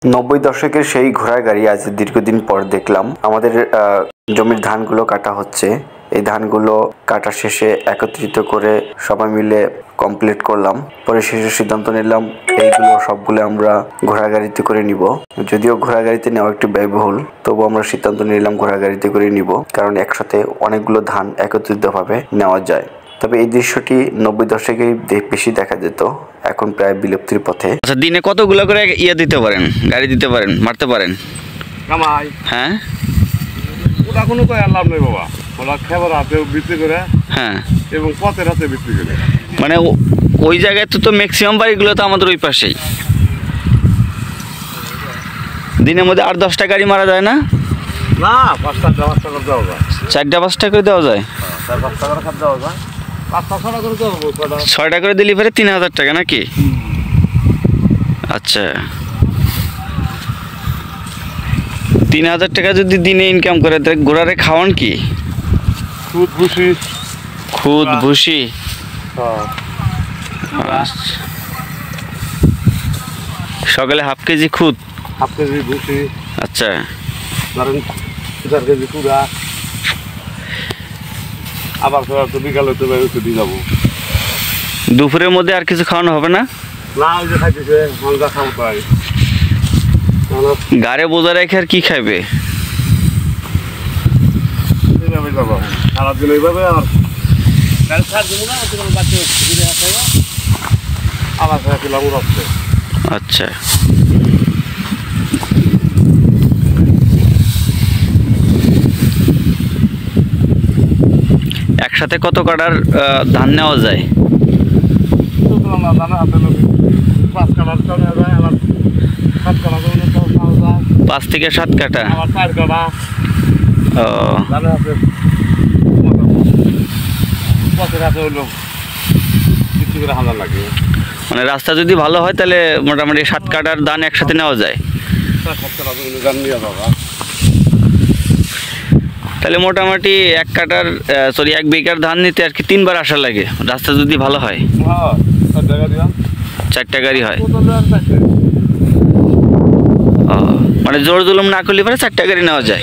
90 দশকের সেই ঘোড়ার গাড়ি আজ দীর্ঘদিন পর দেখলাম। আমাদের জমির ধানগুলো কাটা হচ্ছে। এই ধানগুলো কাটা শেষে একত্রিত করে সবাই মিলে কমপ্লিট করলাম। পরে শেষে সিদ্ধান্ত নিলাম এইগুলো সবগুলো আমরা ঘোড়া গাড়িতে করে নিব। যদিও ঘোড়া গাড়িতে নেওয়া একটু ব্যয়বহুল, তবু আমরা সিদ্ধান্ত নিলাম ঘোড়া গাড়িতে করে নিব, কারণ একসাথে অনেকগুলো ধান একত্রিতভাবে নেওয়া যায়। তবে এই দৃশ্যটি 90 দশকেই বেশি দেখা যেত, এখন প্রায় বিলুপ্তির পথে। আচ্ছা, দিনে কতগুলো করে দিতে পারেন, গাড়ি দিতে পারেন, মারতে পারেন? কামাই হ্যাঁ, ওটা কোনো তো লাভ নেই বাবা। ওরা খেবার হাতে বিক্রি করে, হ্যাঁ, এবং পথের হাতে বিক্রি করে। মানে ওই জায়গায় তো ম্যাক্সিমাম বাড়িগুলো তো আমাদের ওই পাশেই। দিনের মধ্যে 8-10টা গাড়ি মারা যায় না? না, 5টা করে দেওয়া যায়। 4টা-5টা করে দেওয়া যায়। 4-5টা করে খাদ্য দেওয়া যায়। 5-6টা করে দেওয়া যায়। 6টা করে দিলে পরে 3000 টাকা নাকি? আচ্ছা, 3000 টাকা যদি দিনে ইনকাম করে, তাহলে ঘোড়ারে খাওয়ান কি? খুদ ভুসি। খুদ ভুসি। সকালে হাফ কেজি খুদ, হাফ কেজি ভুসি। আচ্ছা, ধরেন 4 কেজি কুড়া। আবার তো বিকালে তো বেরোতে দিয়ে যাবো। দুপুরের মধ্যে আর কিছু খাওয়ানো হবে না? না, ওই যে খাইতেছে মজা খাবো তাই। গাড়ে বোঝা রেখে আর কি খাইবে? এইভাবে যাবো সারাদিন, এইভাবে। আর গাড়ি ছাড় দেবো না, বাচ্চা ঘুরে আসে আবার খেলাম রাখছে। আচ্ছা, একসাথে কত কাটার ধান নেওয়া যায়? 5 থেকে 7 কাটা। মানে রাস্তা যদি ভালো হয় তাহলে মোটামুটি 7 কাটার ধান একসাথে নেওয়া যায়। তাহলে মোটামুটি 1 বিঘার ধান নিতে আর কি 3 বার আসা লাগে, রাস্তা যদি ভালো হয়। 4টা গাড়ি হয়। মানে জোর জুলুম না করলে পরে 4টা গাড়ি নেওয়া যায়।